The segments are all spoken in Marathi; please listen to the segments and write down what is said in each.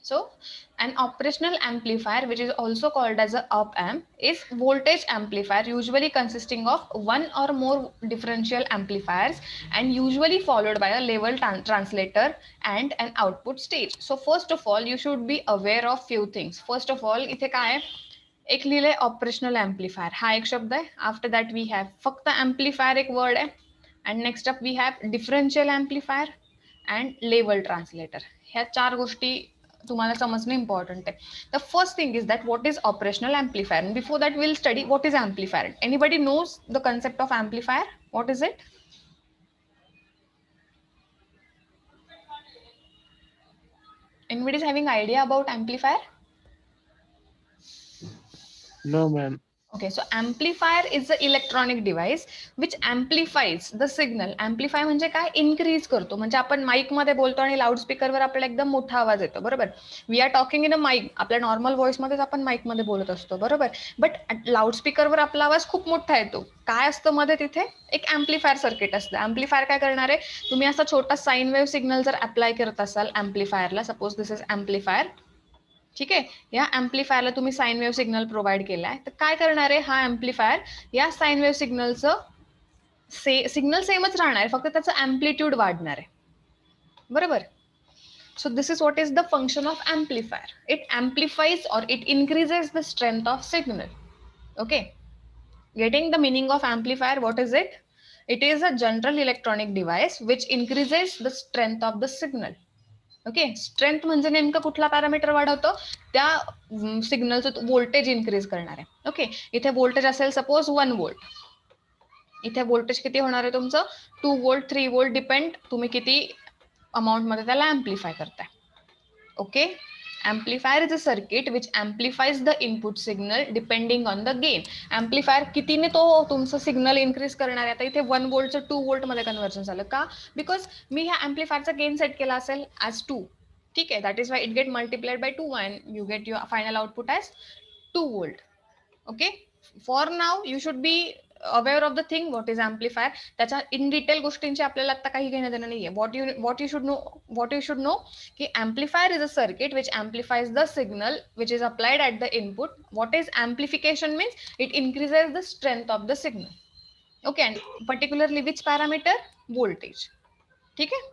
So an operational amplifier, which is also called as a op amp, is voltage amplifier usually consisting of one or more differential amplifiers and usually followed by a level translator and an output stage. So first of all, you should be aware of few things. First of all, इथे काय आहे? एक लिहिलंय ऑपरेशनल एम्प्लीफायर, हा एक शब्द आहे. आफ्टर दॅट वी हॅव फक्त एम्प्लीफायर एक वर्ड आहे. And next up we have differential amplifier and level translator. ह्या चार गोष्टी तुम्हाला समजणं इम्पॉर्टंट आहे. The first thing is that what is operational amplifier. Before that will study what is amplifier. Anybody knows the concept of amplifier? What is it? Anybody is having idea about amplifier? No, ma'am. Okay, so amplifier is the electronic device which amplifies the signal. Amplify म्हणजे काय? इन्क्रीज करतो. म्हणजे आपण माईक मध्ये बोलतो आणि लाऊडस्पीकरवर आपल्याला एकदम मोठा आवाज येतो, बरोबर? We are talking in a mic. आपल्या नॉर्मल व्हॉइस मध्येच आपण माईक मध्ये बोलत असतो, बरोबर? बट लाऊडस्पीकरवर आपला आवाज खूप मोठा येतो. काय असतं मध्ये तिथे? एक एम्प्लीफायर सर्किट असतं. एम्प्लीफायर काय करणार आहे? तुम्ही असा छोटा साइन वेव्ह सिग्नल जर अप्लाय करत असाल एम्प्लीफायरला, सपोज दिस इज एम्प्लीफायर, ठीक आहे, या एम्प्लीफायरला तुम्ही साइन वेव्ह सिग्नल प्रोव्हाइड केलाय, तर काय करणार आहे हा एम्प्लीफायर? या साइन वेव्ह सिग्नलचं सिग्नल सेमच राहणार आहे, फक्त त्याचं एम्प्लिट्यूड वाढणार आहे, बरोबर? So this is what is the function of amplifier. It amplifies or it increases the strength of signal. Okay, getting the meaning of amplifier, what is it? It is a general electronic device which increases the strength of the signal. Okay, strength म्हणजे नेमकं कुठला पॅरामीटर वाढवतो? त्या सिग्नलचं व्होल्टेज इन्क्रीज करणार आहे. ओके, इथे व्होल्टेज असेल सपोज 1 वोल्ट, इथे व्होल्टेज किती होणार आहे तुमचं? 2 वोल्ट, 3 वोल्ट, डिपेंड तुम्ही किती अमाउंट मध्ये त्याला एम्प्लिफाय करताय. Okay, amplifier is a circuit which amplifies the input signal depending on the gain. amplifier कितीने तो तुमचं सिग्नल इन्क्रीज करणार आहे? आता इथे 1 वोल्टचं 2 वोल्ट मध्ये कन्व्हर्जन झालं का? बिकॉज मी ह्या एम्प्लिफायरचा गेन सेट केला असेल ॲज 2. ठीक आहे, that is why it get multiplied by 2 and you get your final output as 2 volt. Okay, for now you should be aware of the thing what is amplifier. त्याच्या इन डिटेल गोष्टींची आपल्याला आता काही घेणं देणं नाहीये. व्हॉट यू शुड नो की amplifier is a circuit which amplifies the signal which is applied at the input. What is amplification means? It increases the strength of the signal. Okay, and particularly which parameter? Voltage. ठीक आहे?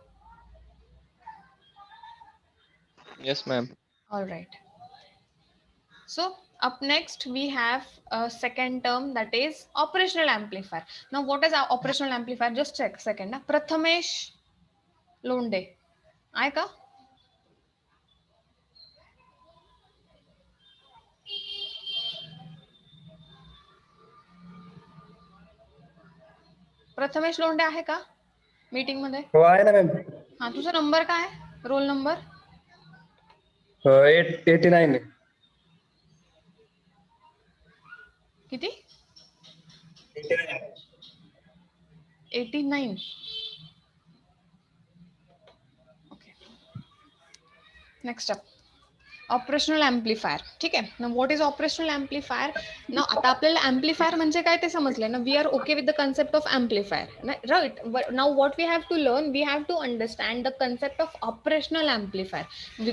Yes, ma'am. All right. So up next we have a second term, that is operational amplifier. Now what is our operational amplifier? Just check second. Prathamesh Londe आहे का? प्रथमेश लोंढे आहे का मीटिंग मध्ये? हो आहे ना मॅम. हा, तुझा नंबर काय आहे? Roll number? 89. किती? 89. Okay, next up operational amplifier. ठीक आहे ना, व्हॉट इज ऑपरेशनल एम्प्लीफायर? ना आता आपल्याला एम्प्लीफायर म्हणजे काय ते समजलंय ना. We are okay with the concept of amplifier, right? Now what we have to learn, we have to understand the concept of operational amplifier,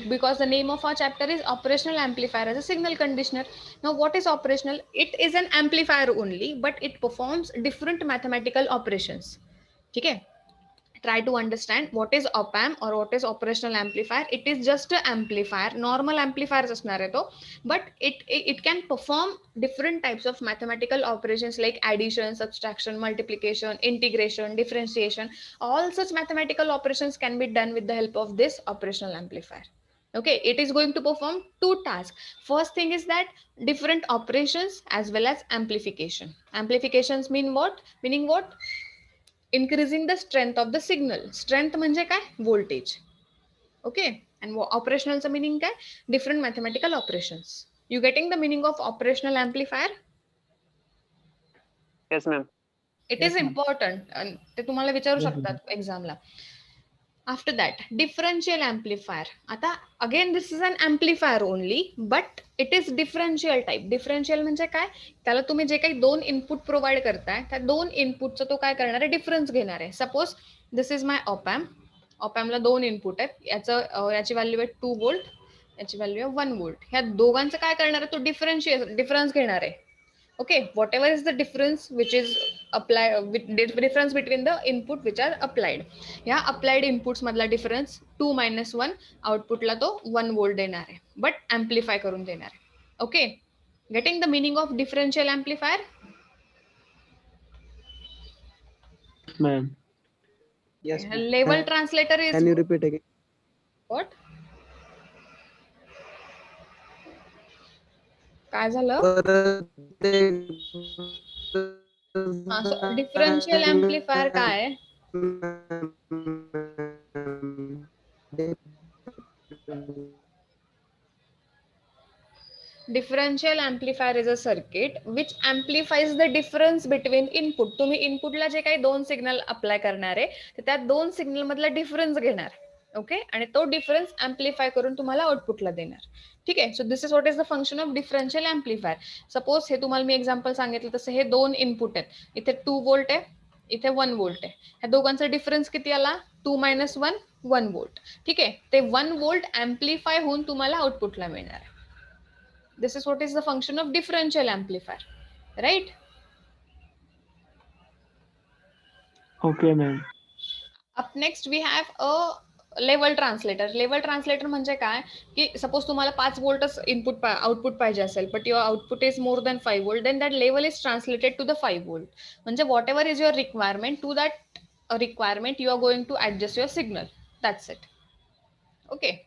because the name of our chapter is operational amplifier as a signal conditioner. Now what is operational? It is an amplifier only, but it performs different mathematical operations. ठीक आहे, try to understand what is op amp or what is operational amplifier. It is just an amplifier, normal amplifier असणार आहे तो, but it can perform different types of mathematical operations like addition, subtraction, multiplication, integration, differentiation. All such mathematical operations can be done with the help of this operational amplifier. Okay, it is going to perform two tasks. First thing is that different operations as well as amplification. Amplifications mean what? Meaning what? Increasing the strength of the signal. Strength म्हणजे काय? Voltage. Okay, and operationalचं meaning काय? Different mathematical operations. You getting the meaning of operational amplifier? Yes, ma'am. It is important, and ते तुम्हाला विचारू शकतात एक्झामला. After that, differential amplifier. आता again this is an amplifier only, but it is differential type. Differential म्हणजे काय? त्याला तुम्ही जे काही दोन इनपुट प्रोव्हाइड करताय, त्या दोन इनपुटचा तो काय करणार आहे? डिफरन्स घेणार आहे. सपोज दिस इज माय ऑपॅम्प. ऑपॅम्पला दोन इनपुट आहेत. याची व्हॅल्यू आहे 2 व्होल्ट, याची व्हॅल्यू आहे 1 व्होल्ट. ह्या दोघांचं काय करणार आहे? तो डिफरन्स घेणार आहे. Okay, whatever is the difference which is applied, difference between the input which are applied. या applied inputs मधला difference 2 minus 1 outputला तो 1 volt देणार आहे, but amplify करून देणार आहे. Okay, getting the meaning of differential amplifier? Ma'am. Yes, ma'am. Level translator is Can you repeat again? what? काय झालं? So differential amplifier काय आहे? Differential amplifier is a circuit which amplifies the difference between input. तुम्ही इनपुटला जे काही दोन सिग्नल अप्लाय करणार आहे, तर त्या दोन सिग्नल मधला डिफरन्स घेणार. ओके, आणि तो डिफरन्स अँप्लिफाय करून तुम्हाला आउटपुटला देणार. ठीक आहे. So this is what is the function of differential amplifier. Suppose हे तुम्हाला मी एक्झाम्पल सांगितलं तसं हे दोन इनपुट आहेत. इथे 2 व्होल्ट आहे, इथे 1 व्होल्ट आहे. ह्या दोघांचा डिफरन्स किती आला? 2 minus 1 1 व्होल्ट. ठीक आहे. ते 1 व्होल्ट अँप्लिफाय होऊन तुम्हाला आउटपुटला मिळणार आहे. This is what is the function of differential amplifier, right? Okay, ma'am. Up next we have a level translator. Level translator म्हणजे काय की सपोज तुम्हाला 5 व्होल्टच इनपुट आउटपुट पाहिजे असेल, but your output is more than 5 volt, then that level is translated to the 5 volt. म्हणजे whatever is your requirement, to that requirement you are going to adjust your signal. That's it. Okay.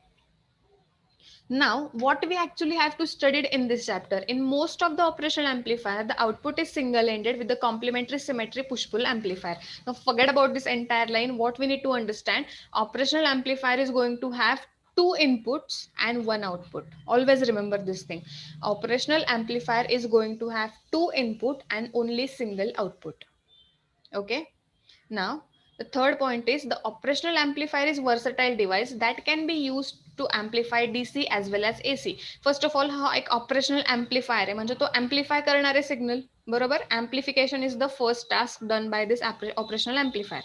Now, what we actually have to study in this chapter, in most of the operational amplifier, the output is single-ended with the complementary symmetry push-pull amplifier. Now, forget about this entire line. What we need to understand, operational amplifier is going to have 2 inputs and 1 output. Always remember this thing. Operational amplifier is going to have 2 input and only single output. Okay. Now, the third point is the operational amplifier is versatile device that can be used to amplify DC as well as AC. First of all, हा एक operational amplifier आहे, म्हणजे तो amplify करणारे signal, बरोबर? Amplification is the first task done by this operational amplifier.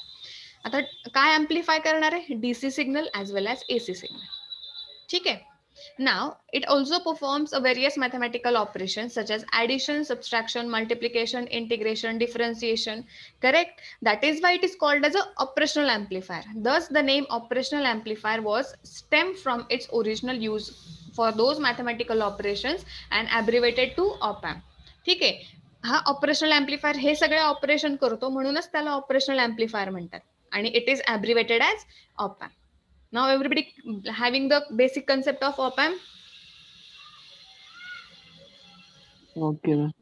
आता काय amplify करणार आहे? DC signal as well as AC signal. ठीक आहे. Now, it also performs a various mathematical operations such as addition, subtraction, multiplication, integration, differentiation. Correct? That is why it is called as an operational amplifier. Thus, the name operational amplifier was stemmed from its original use for those mathematical operations and abbreviated to op-amp. ठीक आहे. हा ऑपरेशनल एम्प्लिफायर हे सगळे ऑपरेशन करतो, म्हणूनच त्याला ऑपरेशनल एम्प्लिफायर म्हणतात, आणि it is abbreviated as op-amp. Now everybody having the basic concept of op-amp? Okay, ma'am.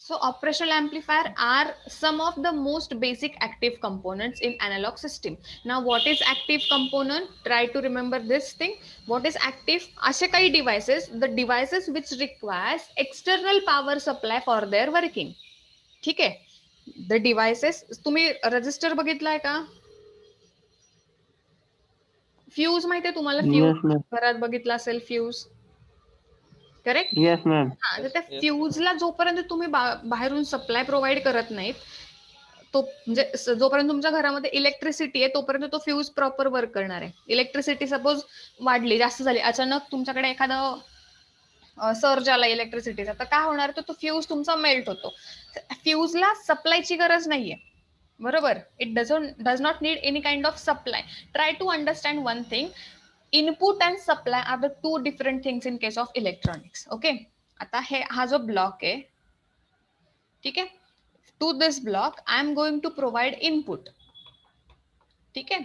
So operational amplifier are some of the most basic active components in analog system. Now what is active component? Try to remember this thing. What is active? असे काही devices, the devices which requires external power supply for their working. ठीक आहे. The devices, तुम्ही रजिस्टर बघितलाय का? फ्यूज माहितीये तुम्हाला? Yes, fuse ma'am. घरात बघितला असेल फ्यूज, करेक्ट? Yes, ma'am. हा, तर त्या फ्यूजला जोपर्यंत तुम्ही बाहेरून सप्लाय प्रोव्हाइड करत नाहीत, तो म्हणजे जोपर्यंत तुमच्या घरामध्ये इलेक्ट्रिसिटी आहे तोपर्यंत तो फ्यूज प्रॉपर वर्क करणार आहे. इलेक्ट्रिसिटी सपोज वाढली, जास्त झाली, अचानक तुमच्याकडे एखादा सर्ज आला इलेक्ट्रिसिटीचा, तर काय होणार? तो फ्यूज तुमचा मेल्ट होतो. फ्यूजला सप्लायची गरज नाहीये, बरोबर? It does not need any kind of supply. Try to understand one thing. Input and supply are the 2 different things in case of electronics. Okay. आता हा जो ब्लॉक आहे, ठीक आहे, to this block I am going to provide input. ठीक आहे.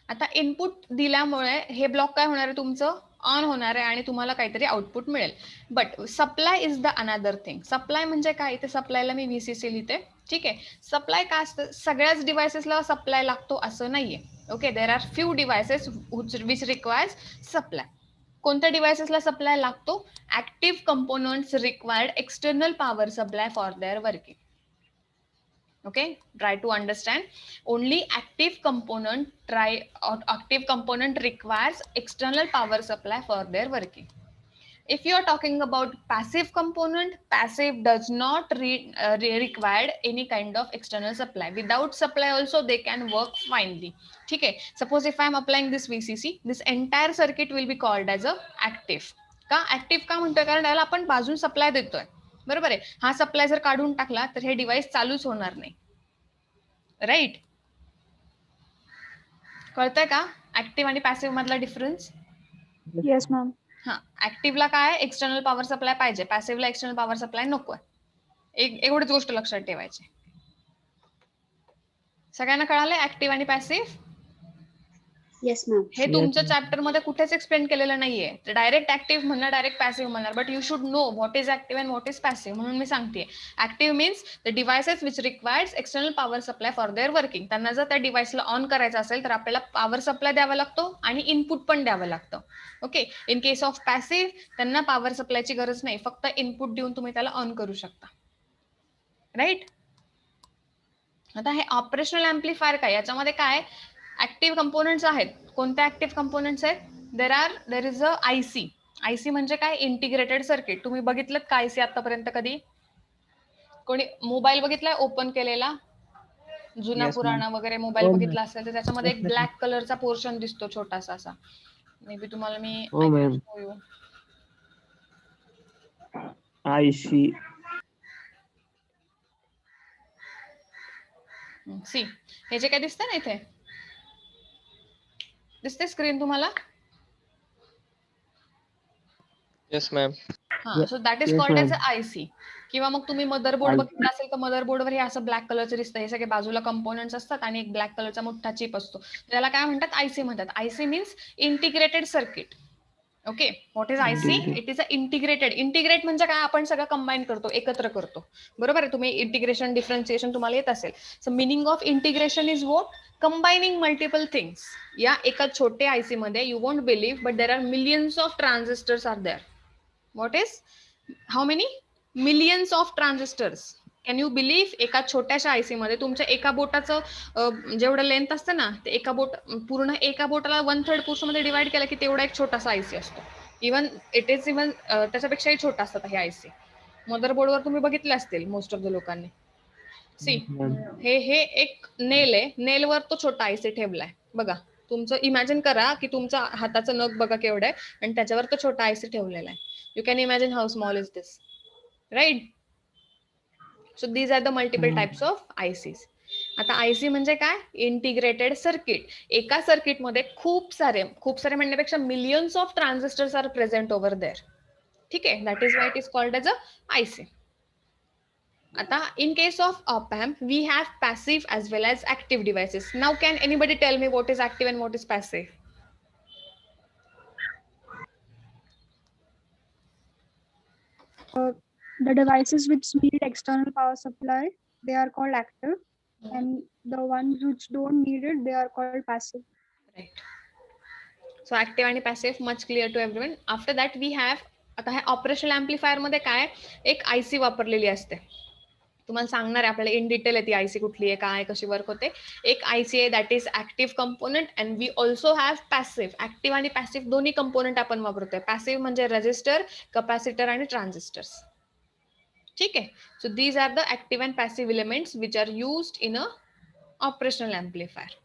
आता इनपुट दिल्यामुळे हे ब्लॉक काय होणार आहे? तुमचं ऑन होणार आहे आणि तुम्हाला काहीतरी आउटपुट मिळेल. But supply is the another thing. Supply म्हणजे काय? इथे सप्लायला मी VCC लिहिते. ठीक आहे. सप्लाय काय असतं? सगळ्याच डिव्हायसेसला सप्लाय लागतो असं नाहीये. Okay. There are few devices which requires supply. कोणत्या डिव्हायसेसला सप्लाय लागतो? Active components required external power supply for their working. Okay, try to understand. Only active component requires external power supply for their working. If you are talking about passive component, passive does not require any kind of external supply. Without supply also they can work finely. ठीक है, suppose if I am applying this VCC, this entire circuit will be called as a active. का active का म्हणतोय, कारण याला आपण बाजून सप्लाय देतोय, बरोबर आहे. हा सप्लाय जर काढून टाकला तर हे डिव्हाइस चालूच होणार नाही, राईट. कळतंय का ऍक्टिव्ह आणि पॅसिव्ह मधला डिफरन्स? Yes, ma'am. हा, ऍक्टिव्हला काय एक्सटर्नल पॉवर सप्लाय पाहिजे, पॅसिव्हला एक्सटर्नल पॉवर सप्लाय नकोय. एवढीच गोष्ट लक्षात ठेवायची. सगळ्यांना कळालंय ऍक्टिव्ह आणि पॅसिव्ह? Yes, ma'am. हे तुमच्या चॅप्टर मध्ये कुठेच एक्सप्लेन केलेलं नाहीये. डायरेक्ट ऍक्टिव्ह म्हणणार, डायरेक्ट पॅसिव्ह म्हणणार, but you should know what is active and what is passive. म्हणून मी सांगते, active means the devices which requires external power supply for their working. त्यांना जर त्या डिव्हाइसला ऑन करायचं असेल तर आपल्याला पॉवर सप्लाय द्यावा लागतो आणि इनपुट पण द्यावं लागतं. Okay, in case of passive त्यांना पॉवर सप्लायची गरज नाही, फक्त इनपुट देऊन तुम्ही त्याला ऑन करू शकता, राईट. आता हे ऑपरेशनल एम्प्लीफायर काय, याच्यामध्ये काय ऍक्टिव्ह कंपोनेंट्स आहेत. कोणत्या ऍक्टिव्ह कंपोनेंट्स आहेत? There is a IC. IC म्हणजे काय? Integrated circuit. तुम्ही बघितलं का आयसी आतापर्यंत कधी? कोणी मोबाईल बघितलाय ओपन केलेला, जुना Yes, पुराणा वगैरे मोबाईल हो, बघितला असेल तर त्याच्यामध्ये एक Yes, ma'am. ब्लॅक कलरचा पोर्शन दिसतो छोटासा असा. मे बी तुम्हाला मी हो मॅम. आयसी. सी, हे जे काय दिसतंय ना इथे, दिसते स्क्रीन तुम्हाला? Yes, ma'am. हा, so that is Yes, called as ma'am. IC. किंवा मग तुम्ही मदरबोर्ड IC. बघितला असेल तर मदरबोर्डवर हे असं ब्लॅक कलरचं दिसतं. हे सगळे बाजूला कंपोनेंट्स असतात आणि एक ब्लॅक कलरचा मोठा चिप असतो. त्याला काय म्हणतात? आयसी म्हणतात. IC means integrated circuit. Okay, what is IC? Integrated. It is a integrated. Integrate म्हणजे काय? आपण सगळं कंबाईन करतो, एकत्र करतो, बरोबर आहे. तुम्ही इंटिग्रेशन डिफरन्सिएशन तुम्हाला येत असेल. So meaning of integration is what? Combining multiple things. या एका छोटे आयसी मध्ये you won't believe but there are millions of transistors are there. What is? How many? Millions of transistors. Can you believe? एका छोट्याशा आयसी मध्ये तुमच्या एका बोटाचं जेवढं लेंथ असतं ना, ते एका बोटाला 1/3 पोर्शन मध्ये डिवाइड केलं की तेवढा एक छोटासा आयसी असतो. इव्हन त्याच्यापेक्षाही छोटा असतात हे आयसी. मदरबोर्डवर तुम्ही बघितले असतील मोस्ट ऑफ द लोकांनी. See, Ma'am. हे एक नेल आहे, नेलवर तो छोटा आयसी ठेवलाय बघा. तुमचं इमॅजिन करा की तुमचा हाताचं नख बघा केवढं आहे आणि त्याच्यावर तो छोटा आयसी ठेवलेला आहे. You can imagine how small is this, right. So these are the multiple types of ICs. आता आयसी म्हणजे काय? Integrated circuit. एका सर्किटमध्ये खूप सारे म्हणण्यापेक्षा millions of transistors are present over there. ठीक आहे, that is why it is called as a IC. आता in case of op-amp, we have passive as well as active devices. Now, can anybody tell me what is active and what is passive? The devices which need external power supply, they are called active, and the ones which don't need it, they are called passive. Right. So active and passive, much clear to everyone. After that, we have आता हे ऑपरेशनल एम्प्लीफायर मध्ये काय एक आयसी वापरलेली असते. तुम्हाला सांगणार आहे आपल्याला इन डिटेल आहे ती आयसी कुठली आहे, काय कशी वर्क होते. एक आयसी आहे that is active component and we also have passive. Active आणि पॅसिव्ह दोन्ही कंपोनेंट आपण वापरतोय. पॅसिव्ह म्हणजे रेजिस्टर, कॅपॅसिटर आणि ट्रान्झिस्टर्स. ठीक आहे, so these are the active and passive elements which are used in a operational amplifier.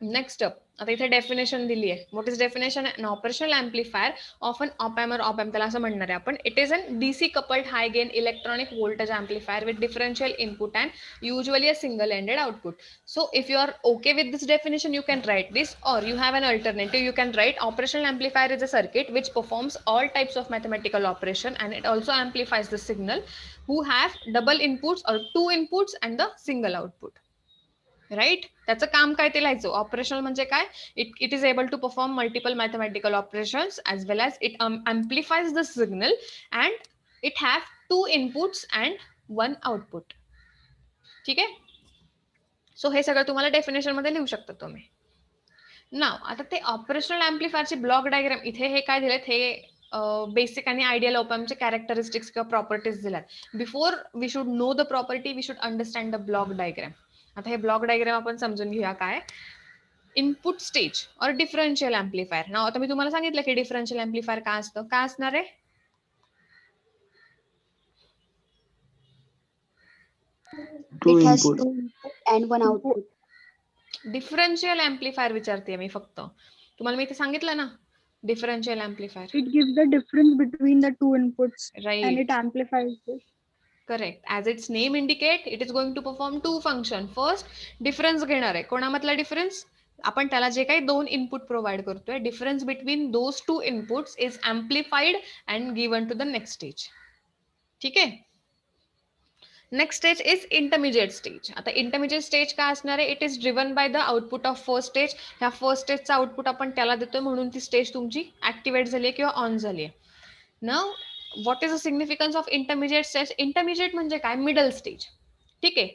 Next up, आता इथे डेफिनेशन दिली आहे. What is definition? An operational amplifier of an op amp or op amp त्याला असं म्हणणार आहे आपण. It is an DC coupled high gain electronic voltage amplifier with differential input and usually a single ended output. So if you are okay with this definition you can write this, or you have an alternative. You can write operational amplifier is a circuit which performs all types of mathematical operation and it also amplifies the signal who have double inputs or two inputs and the single output. Right, त्याचं काम काय ते लिहायचं. ऑपरेशनल म्हणजे काय? It is able to perform multiple mathematical operations as well as it amplifies the signal and it have 2 inputs and 1 output. ठीक आहे, सो हे सगळं तुम्हाला डेफिनेशन मध्ये लिहू शकता तुम्ही. नाव आता ते ऑपरेशनल एम्प्लीफायरची ब्लॉक डायग्राम इथे हे काय दिलेत, हे बेसिक आणि आयडियल ऑपॅम्पचे कॅरेक्टरिस्टिक्स किंवा प्रॉपर्टीज दिल्यात. Before we should know the property we should understand the block diagram. आता हे ब्लॉक डायग्राम आपण समजून घेऊया काय. Input stage or differential amplifier. Now आता मी तुम्हाला सांगितलं की डिफरन्शियल एम्प्लीफायर काय असतं, काय असणार आहे. Two It has input. 2 input and 1 output. Differential amplifier विचारते मी फक्त. तुम्हाला मी इथे सांगितलं ना differential amplifier. It gives the difference between the two inputs and right. it amplifies this. Correct. As its name indicate it is going to perform two function. First difference घेणार आहे. कोणामधला डिफरन्स, आपण त्याला जे काही दोन इनपुट प्रोव्हाइड करतोय, difference between those two inputs is amplified and given to the next stage. ठीक आहे. Next stage is intermediate stage. आता इंटरमिजिएट स्टेज काय असणार आहे, it is driven by the output of first stage. ह्या फर्स्ट स्टेजचा आउटपुट आपण त्याला देतोय म्हणून ती स्टेज तुमची ऍक्टिव्हेट झाली आहे किंवा ऑन झाली आहे. Now what is the significance of intermediate stage. Intermediate म्हणजे काय, मिडल स्टेज. ठीक आहे.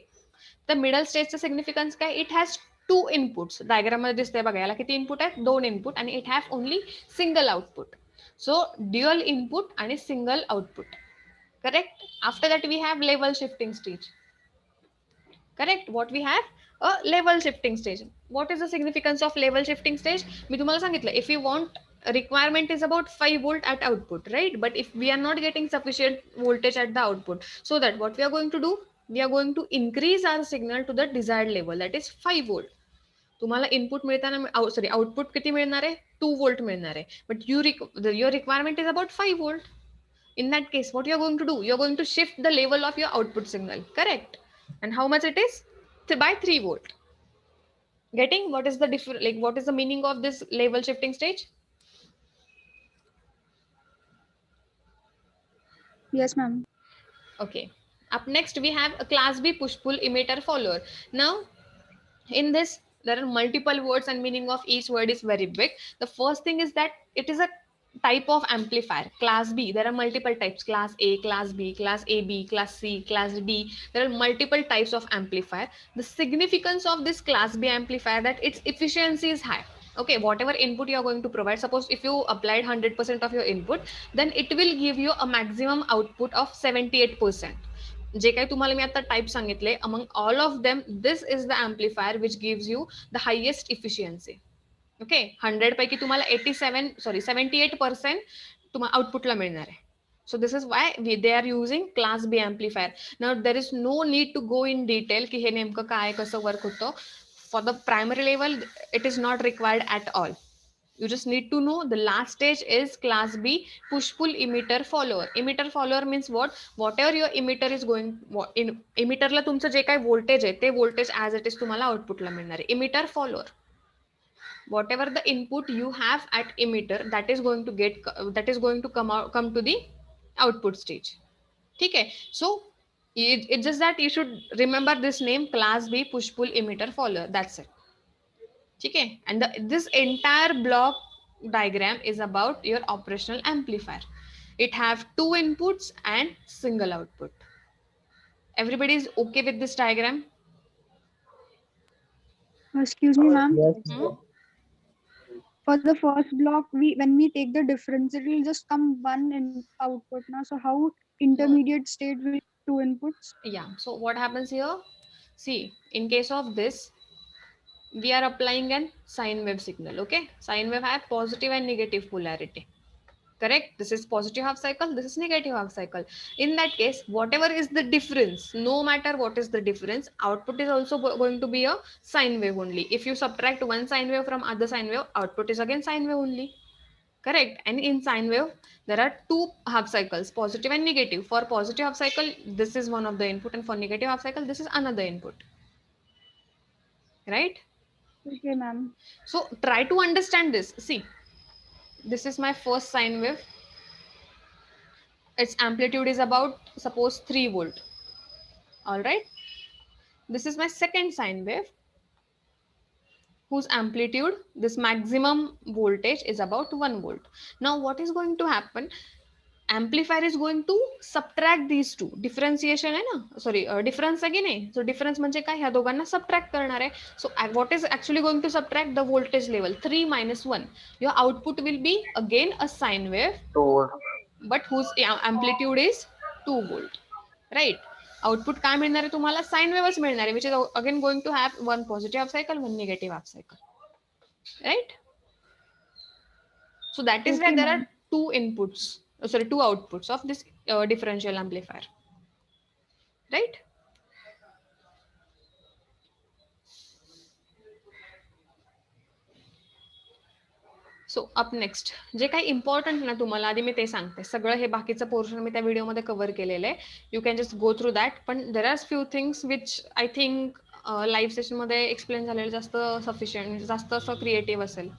तर मिडल स्टेजचं सिग्निफिकन्स काय, it has to inputs. Diagram मध्ये दिसतंय बघा, याला किती इनपुट आहेत, दोन इनपुट, आणि it have only single output. So dual input आणि single output. Correct. After that we have level shifting stage. Correct. What we have, a level shifting stage. What is the significance of level shifting stage? मी तुम्हाला सांगितलं, if you want, requirement is about 5 volt at output, right? But if we are not getting sufficient voltage at the output, so that what we are going to do, we are going to increase our signal to the desired level, that is 5 volt. तुम्हाला इनपुट मिळताना आउटपुट किती मिळणार आहे, 2 volt मिळणार आहे. But your requirement is about 5 volt. In that case, what you're going to do? You're going to shift the level of your output signal, correct? And how much it is? By 3 volt. Getting what is the what is the meaning of this level shifting stage? Yes, ma'am. Okay. Up next, we have a class B push-pull emitter follower. Now, in this, there are multiple words and meaning of each word is very big. The first thing is that it is a type of amplifier. Class B, there are multiple types, class A, class B, class AB, class C, class D. There are multiple types of amplifier. The significance of this class B amplifier, that its efficiency is high. Okay, whatever input you are going to provide, suppose if you applied 100% of your input, then it will give you a maximum output of 78%. जे काही तुम्हाला मी आता टाइप सांगितले, among all of them, this is the amplifier which gives you the highest efficiency. Okay. 100 पैकी तुम्हाला 78% तुम्हाला आउटपुटला मिळणार आहे. So this is why they are using class B amplifier. Now there is no need to go in detail की हे नेमकं काय कसं वर्क होतं. For the primary level it is not required at all. You just need to know the last stage is class B push-pull emitter follower. Emitter follower means what? Whatever your emitter is going in, emitterला तुमचं जे काही व्होल्टेज आहे ते व्होल्टेज ऍज इट इज तुम्हाला आउटपुटला मिळणार आहे. Emitter follower. Whatever the input you have at emitter, that is going to come to the output stage. ठीक है. So it's just that you should remember this name, class B push-pull emitter follower. That's it. ठीक है. And this entire block diagram is about your operational amplifier. It have 2 inputs and single output. Everybody is okay with this diagram? Excuse me, ma'am. Hmm? For the first block, when we take the difference, it will just come one in output now. So how intermediate state will 2 inputs? Yeah. So what happens here? See, in case of this, we are applying an sine wave signal. Okay. Sine wave have positive and negative polarity. Correct. This is positive half cycle. This is negative half cycle. In that case, whatever is the difference, no matter what is the difference, output is also going to be a sine wave only. If you subtract one sine wave from other sine wave, output is again sine wave only. Correct. And in sine wave, there are 2 half cycles, positive and negative. For positive half cycle, this is one of the input, and for negative half cycle, this is another input. Right? Okay, ma'am. So try to understand this. See, this is my first sine wave. Its amplitude is about, suppose, 3 volt. All right. This is my second sine wave, whose amplitude, this maximum voltage is about 1 volt. Now what is going to happen? amplifier is going to subtract these two. Differentiation आहे ना, सॉरी डिफरन्स आहे की नाही. सो डिफरन्स म्हणजे काय, ह्या दोघांना सबट्रॅक्ट करणार आहे. So what is actually going to subtract the voltage level 3 - 1. Your output will be again a sine wave, 2 volt. But whose amplitude is 2 volt. Right. Output काय मिळणार आहे तुम्हाला, साइन वेव्हच मिळणार आहे, which is again going to have one positive half cycle, one negative half cycle. Right. So that is why Okay, there ma'am. are two inputs, two outputs of this differential amplifier, right? So up next, जे काही इम्पॉर्टंट ना तुम्हाला आधी मी ते सांगते. सगळं हे बाकीचं पोर्शन मी त्या व्हिडिओमध्ये कव्हर केलेलं आहे. You can just go through that. पण there are few things which I think live सेशनमध्ये एक्सप्लेन झालेलं जास्त सफिशियंट, जास्त असं क्रिएटिव्ह असेल.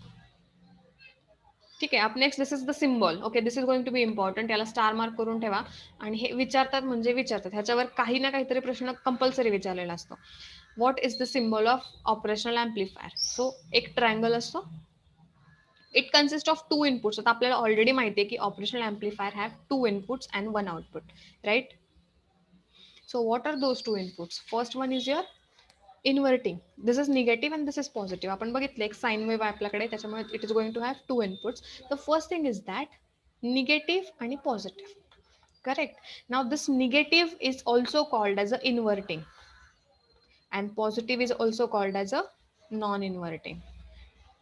ठीक आहे. Up next this is the symbol. Okay, this is going to be important. याला स्टार मार्क करून ठेवा. आणि हे विचारतात म्हणजे विचारतात, ह्याच्यावर काही ना काहीतरी प्रश्न कंपल्सरी विचारलेला असतो. What is the symbol of operational amplifier? So एक ट्रायंगल असतो. It consist of 2 inputs. आता आपल्याला ऑलरेडी माहिती आहे की operational amplifier have 2 inputs and 1 output, right? So what are those 2 inputs? First one is your inverting. This is negative and this is positive. आपण बघितलं एक साइन वेव्ह आहे आपल्याकडे, त्याच्यामुळे it is going to have 2 inputs. The first thing is that negative आणि positive. Correct. Now this negative is also called as a inverting and positive is also called as a non-inverting.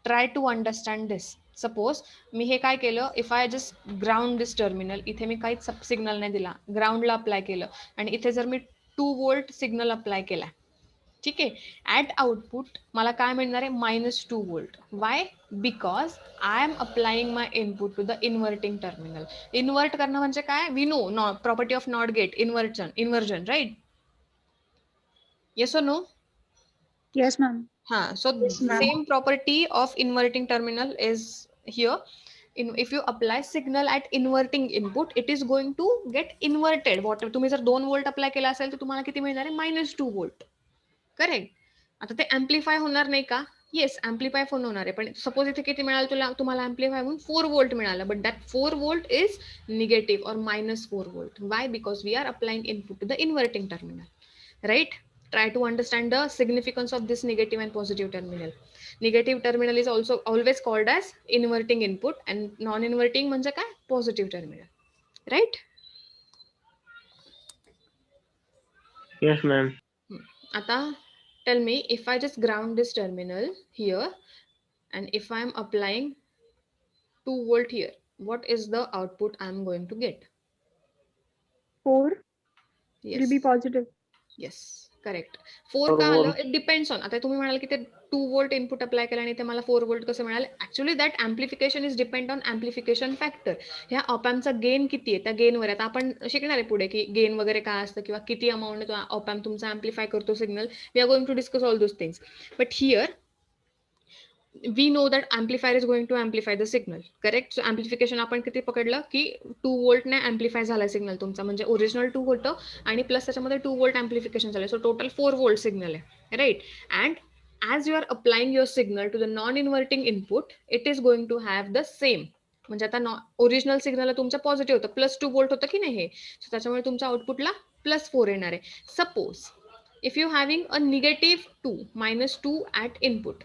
Try to understand this. Suppose मी हे काय केलं, if I just ground this terminal, इथे मी काहीच सब सिग्नल नाही दिला, ग्राउंडला अप्लाय केलं आणि इथे जर मी 2 volt सिग्नल अप्लाय केला, ठीक आहे, ॲट आउटपुट मला काय मिळणार आहे, -2 volt. Why? Because I am applying my input to the inverting terminal. Invert करणं म्हणजे काय, we know property of not gate, inversion, right? Yes or no? Yes, ma'am. So ma'am. same property of inverting terminal is here. If you apply signal at inverting input, it is going to get inverted. What तुम्ही जर 2 volt अप्लाय केला असेल तर तुम्हाला किती मिळणार आहे, -2 volt. करेक्ट. आता ते अँप्लिफाय होणार नाही का? येस, अँप्लिफाय होणार आहे. पण सपोज इथे किती मिळालं तुम्हाला अँप्लिफाय होऊन 4 volt मिळालं, but that 4 volt is negative or -4 volt. Why? Because we are applying input to the inverting terminal, right? Try to understand the significance of this negative and positive terminal. Negative terminal is also always called as inverting input and non-inverting म्हणजे काय, positive terminal, right? Yes, ma'am. आता tell me, if I just ground this terminal here and if I am applying 2 volt here, what is the output I am going to get? 4 will Yes. be positive. Yes, correct. 4 4 का आलं, volt. It depends on. आता तुम्ही म्हणाल की ते 2 volt इनपुट अप्लाय केलं आणि ते मला 4 volt कसं मिळालं. Actually that amplification is depend on amplification factor. ह्या ऑपॅम्पचा गेन किती आहे, त्या गेनवर. आता आपण शिकणार आहे पुढे की गेन वगैरे काय असतं किंवा किती अमाऊंट ऑपॅम्प तुमचा अँप्लिफाय करतो signal. We are going to discuss all those things. But here we know that amplifier is going to amplify the signal, correct? So amplification आपण किती पकडलं की 2 volt ने amplify झाला सिग्नल तुमचा, म्हणजे ओरिजिनल 2 होतं आणि प्लस त्याच्यामध्ये 2 volt amplification झालं. सो टोटल 4 volt सिग्नल आहे, right? And as you are applying your signal to the non-inverting input, it is going to have the same. म्हणजे आता ओरिजिनल सिग्नल तुमच्या पॉझिटिव्ह होतं, +2 volt होतं की नाही हे, सो त्याच्यामुळे तुमच्या आउटपुटला +4 येणार आहे. Suppose if you having a -2 -2 at input,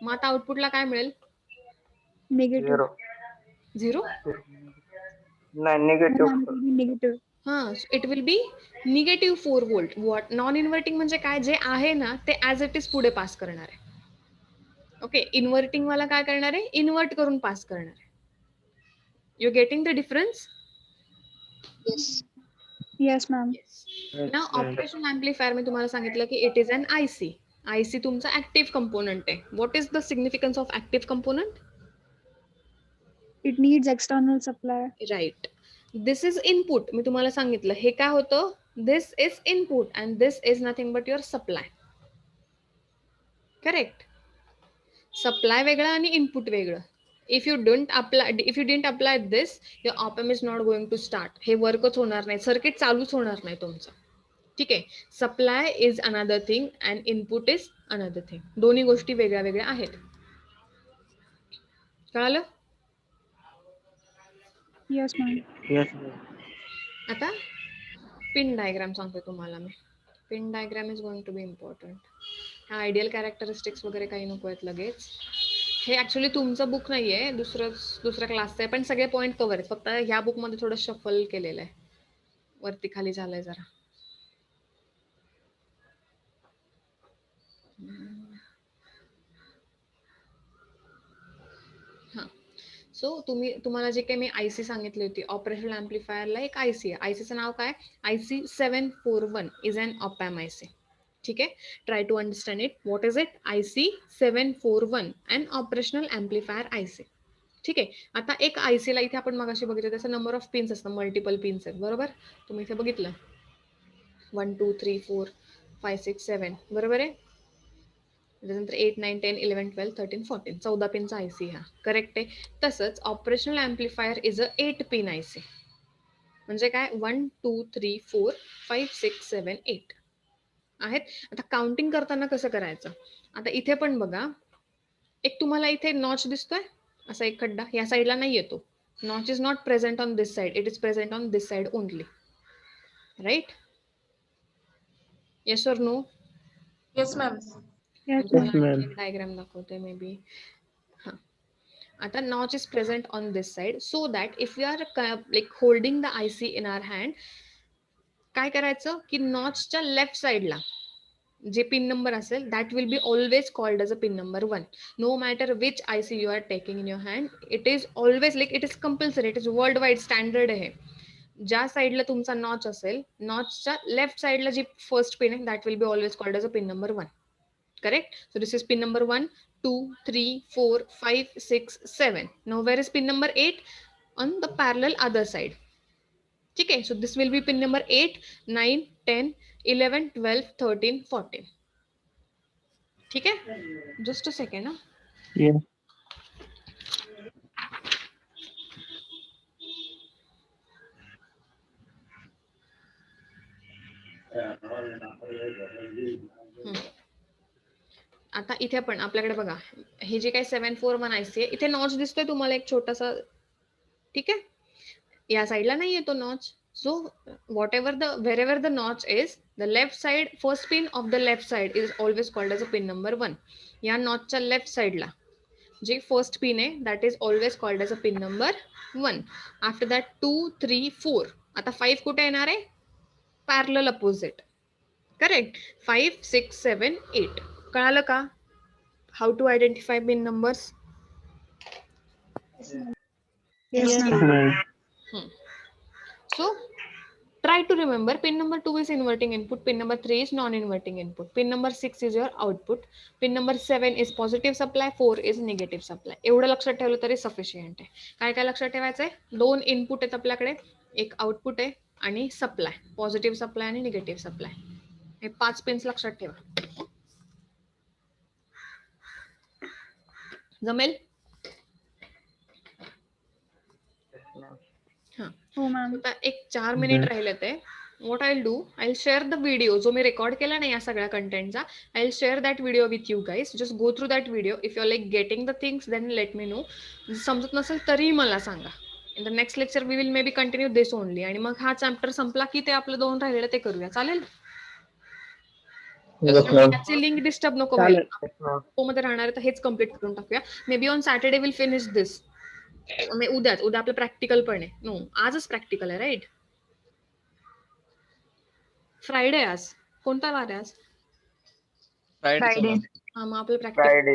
मग आता आउटपुटला काय मिळेल, Negative. 0. 0. नाही, No, negative. ma'am, it will be negative. हा, it will be -4 volt. What non inverting म्हणजे काय, जे आहे ना ते ॲज इट इज पुढे पास करणार आहे. ओके, इन्व्हर्टिंग वाला काय करणार आहे, इन्व्हर्ट करून पास करणार आहे. You getting the difference? Yes. Yes, ma'am. Yes, ना ma'am. ऑपरेशन अँप्लिफायर मी तुम्हाला सांगितलं की it is an IC. IC तुमचा ऍक्टिव्ह कंपोनंट आहे. What is the significance of active component? It needs external supply. Right. This is input. मी तुम्हाला सांगितलं हे काय होतं, this is input and this is nothing but your supply, correct? Supply वेगळा आणि इनपुट वेगळं. If you didn't apply this, your op amp is not going to start. हे वर्कच होणार नाही, सर्किट चालूच होणार नाही तुमचं, ठीक आहे? Supply is another thing and input is another thing. दोन्ही गोष्टी वेगळ्या वेगळ्या आहेत. कळालं? Yes, ma'am. Yes, ma'am. आता पिन डायग्राम सांगते तुम्हाला मी. Pin diagram is going to be important. हा आयडियल कॅरेक्टरिस्टिक्स वगैरे काही नको आहेत लगेच. हे ऍक्च्युली तुमचं बुक नाहीये, दुसऱ्या क्लासचं आहे, पण सगळे पॉईंट कव्हर आहेत. फक्त ह्या बुकमध्ये थोडं शफल केलेलं आहे, वरती खाली झालंय जरा. हा, सो तुम्हाला जे काही मी आयसी सांगितली होती, ऑपरेशनल ऍम्प्लिफायरला एक आयसी आहे. आयसीचं नाव काय? IC 741 is an op amp IC. ठीक आहे, try to understand it. What is it? IC 741 an operational amplifier IC. ठीक आहे. आता एक आयसी ला इथे आपण मगाशी बघितलं त्याचा नंबर ऑफ पिन्स असतं, मल्टिपल पिन्स आहेत, बरोबर? तुम्ही इथे बघितलं 1 2 3 4 5 6 7, बरोबर आहे. त्याच्यानंतर 8 9 10 11 12 13 14 14 पिनचा आयसी हा, करेक्ट आहे. तसंच operational amplifier is a 8 pin IC. म्हणजे काय? 1 2 3 4 5 6 7 8 आहेत. आता काउंटिंग करताना कसं करायचं? आता इथे पण बघा, एक तुम्हाला इथे नॉच दिसतोय, असा एक खड्डा या साईडला नाही येतो. Notch is not present on this side, it is present on this side only, right? Yes और नो? Yes, ma'am. Yes, तुम्हाला Yes, ma'am. आणखी एक डायग्राम दाखवते मे बी. हा, आता notch is present on this side so that if we are like holding the IC in our hand, काय करायचं की नॉचच्या लेफ्ट साइडला जे पिन नंबर असेल that will be always called as a pin number 1. No matter which IC you are taking in your hand, it is always like it is compulsory, it is worldwide standard आहे. ज्या साइडला तुमचा नॉच असेल, नॉचच्या लेफ्ट साइडला जी फर्स्ट पिन आहे that will be always called as a pin number 1. Correct? So this is pin number 1, 2, 3, 4, 5, 6, 7. Now where is pin number 8? On the parallel other side. Okay, so this will be pin number 8, 9, 10, 11, 12, 13, 14. Okay? Just a second. Huh? Yes. आता इथे पण आपल्याकडे बघा, हे जे काही 741 आयसी आहे, इथे नॉच दिसतोय तुम्हाला एक छोटासा. ठीक आहे, या साईडला नाही येतो notch. So wherever the notch is, the left side, first pin of the left side is always called as a pin number 1. या नॉचच्या लेफ्ट साईडला जे फर्स्ट पिन आहे that is always called as a pin number 1. After that 2, 3, 4. आता 5 कुठे येणार आहे? Parallel opposite. करेक्ट? 5, 6, 7, 8. कळालं का? How to identify pin numbers? yes, Yes, ma'am. ma'am. So try to remember, pin number 2 is inverting input, pin number 3 is non-inverting input, pin number 6 is your output, pin number 7 is positive supply, 4 is negative supply. एवढं लक्षात ठेवलं तरी सफिशियंट आहे. काय काय लक्षात ठेवायचंय? 2 इनपुट आहेत आपल्याकडे, एक आउटपुट आहे आणि सप्लाय, पॉझिटिव्ह सप्लाय आणि निगेटिव्ह सप्लाय. हे 5 पिन्स लक्षात ठेवा. जमेल? Oh, ma'am. आता एक 4 मिनिट राहिले ते. What I'll do, I'll share the video जो मी रेकॉर्ड केला नाही या सगळ्या कंटेंटचा. I'll share that video with you guys. Just go through that video. If you're like getting the things, then let me know. समजत नसेल तरी मला सांगा. In the next lecture we will maybe continue this only. आणि मग हा चॅप्टर संपला की ते आपलं 2 राहिलेलं ते करूया. चालेल? Yes, ma'am. त्याची लिंक डिस्टर्ब नको व्हायला. चालेल. मध्ये राहणार आहे तर हेच कम्प्लीट करून टाकूया. May be on Saturday will finish this. उद्या आपलं प्रॅक्टिकल पण आहे. नो, आजच प्रॅक्टिकल आहे, राईट? फ्रायडे आज. कोणता वार आहे आज? Friday. हा, मग आपलं प्रॅक्टिकल